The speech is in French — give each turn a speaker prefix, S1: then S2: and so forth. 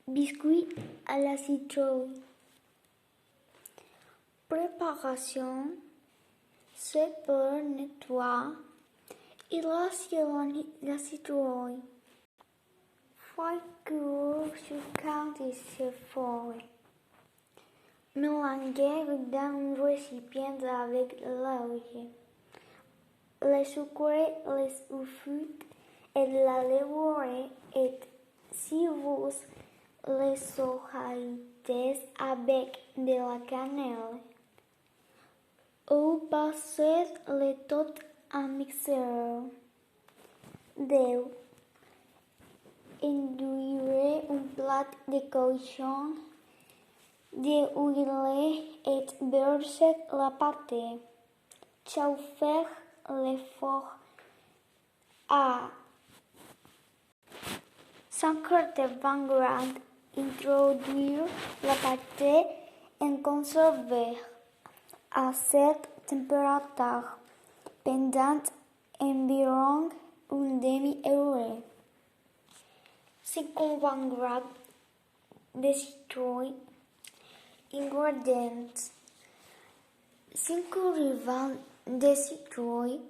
S1: Biscuit à la citrouille. Préparation. C'est pour nettoyer et la citrouille. Faire cuire sur 46 feuilles. Mélanger dans un récipient avec l'eau. Le sucre, les œufs et la levure et si vous les ajoutez avec de la cannelle. Ou passez le tout en mixeur. Deu induire un plat de cochon, d'huile et verser la pâte. Chauffer le four à 120 grades. Introduire la pâte et conserver à cette température pendant environ une demi-heure. 50 grades de citrouille. Ingredients: 5 rivales de citrouille,